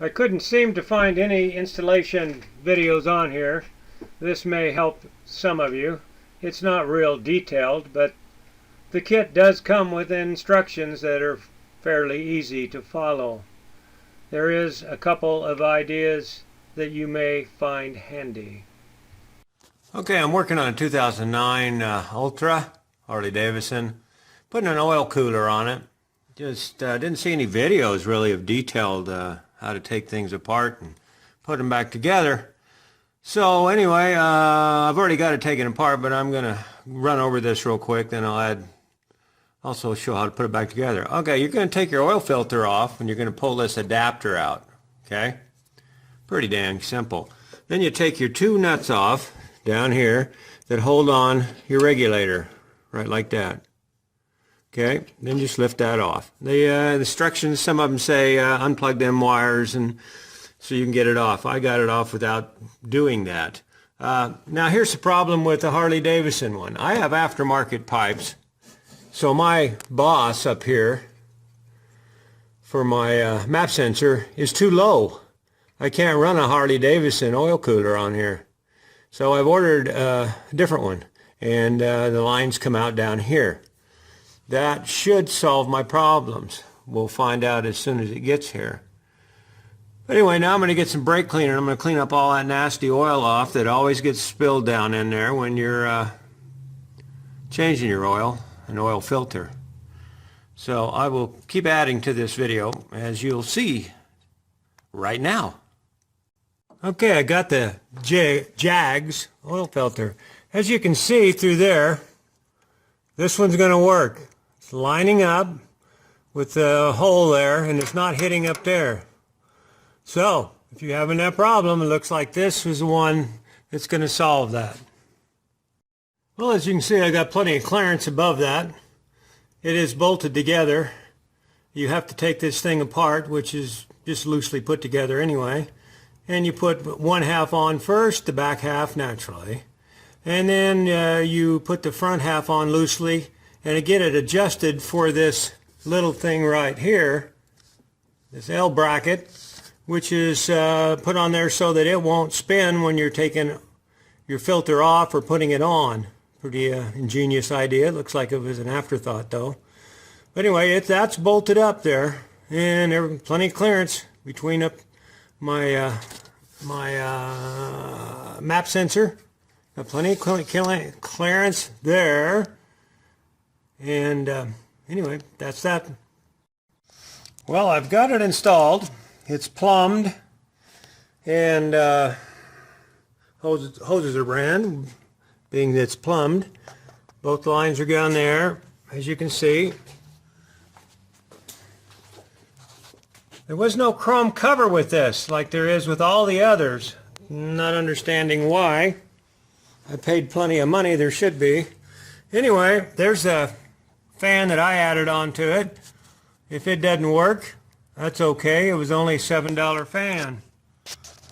I couldn't seem to find any installation videos on here. This may help some of you. It's not real detailed, but the kit does come with instructions that are fairly easy to follow. There is a couple of ideas that you may find handy. Okay, I'm working on a 2009 Ultra, Harley-Davidson, putting an oil cooler on it. Just didn't see any videos really of detailed how to take things apart and put them back together. So anyway, I've already got it taken apart, but I'm going to run over this real quick, then I'll also show how to put it back together. Okay, you're going to take your oil filter off and you're going to pull this adapter out. Okay? Pretty dang simple. Then you take your two nuts off down here that hold on your regulator, right like that. Okay, then just lift that off. The instructions, some of them say unplug them wires and so you can get it off. I got it off without doing that. Now here's the problem with the Harley-Davidson one. I have aftermarket pipes, so my boss up here for my map sensor is too low. I can't run a Harley-Davidson oil cooler on here. So I've ordered a different one, and the lines come out down here. That should solve my problems. We'll find out as soon as it gets here. But anyway, now I'm going to get some brake cleaner. I'm going to clean up all that nasty oil off that always gets spilled down in there when you're changing your oil, an oil filter. So I will keep adding to this video, as you'll see right now. Okay, I got the JAGS oil filter. As you can see through there, this one's going to work. It's lining up with the hole there, and it's not hitting up there. So, if you're having that problem, it looks like this is the one that's going to solve that. Well, as you can see, I got plenty of clearance above that. It is bolted together. You have to take this thing apart, which is just loosely put together anyway. And you put one half on first, the back half naturally. And then you put the front half on loosely and get it adjusted for this little thing right here, this L bracket, which is put on there so that it won't spin when you're taking your filter off or putting it on. Pretty ingenious idea. It looks like it was an afterthought though. But anyway, that's bolted up there, and there's plenty of clearance between my map sensor. Got plenty of clearance there. And anyway, that's that. Well, I've got it installed. It's plumbed, and hoses are ran, being that it's plumbed. Both lines are down there, as you can see. There was no chrome cover with this, like there is with all the others. Not understanding why. I paid plenty of money, there should be. Anyway, there's a fan that I added onto it. If it doesn't work, that's okay. It was only a $7 fan.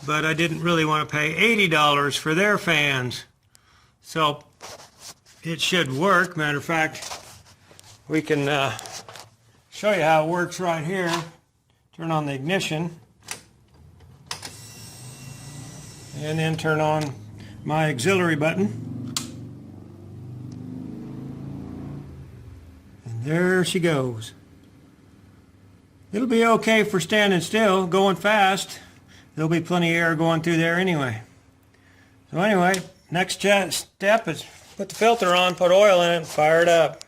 But I didn't really want to pay $80 for their fans. So it should work. Matter of fact, we can show you how it works right here. Turn on the ignition. And then turn on my auxiliary button. And there she goes. It'll be okay for standing still, going fast. There'll be plenty of air going through there anyway. So anyway, next step is put the filter on, put oil in it, and fire it up.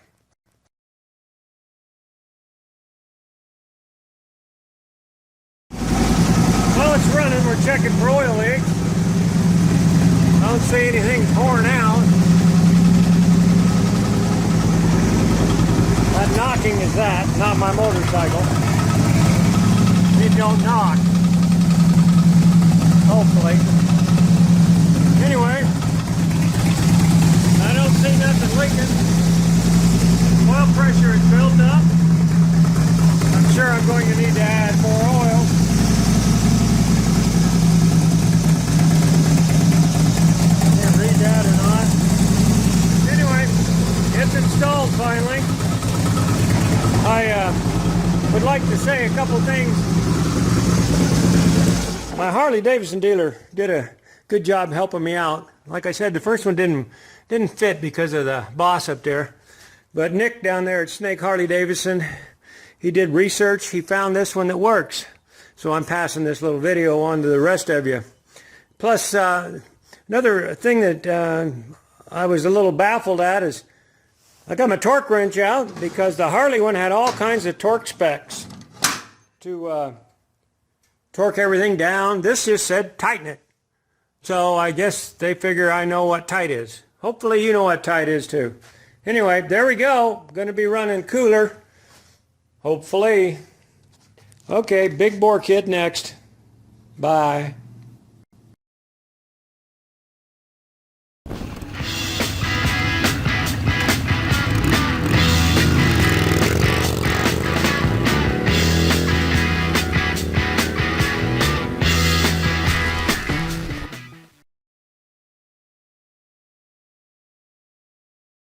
Well, it's running. We're checking for oil leaks. I don't see anything pouring out. That knocking is that, not my motorcycle. It don't knock. Hopefully. Anyway, I don't see nothing leaking. Oil pressure is built up. I'm sure I'm going to need to add more oil. Can't read that or not. Anyway, it's installed finally. I would like to say a couple things the Harley-Davidson dealer did a good job helping me out. Like I said, the first one didn't fit because of the boss up there. But Nick down there at Snake Harley-Davidson, he did research. He found this one that works. So I'm passing this little video on to the rest of you. Plus, another thing that I was a little baffled at is I got my torque wrench out because the Harley one had all kinds of torque specs to torque everything down. This just said tighten it. So I guess they figure I know what tight is. Hopefully you know what tight is too. Anyway, there we go. Going to be running cooler. Hopefully. Okay, big bore kit next. Bye.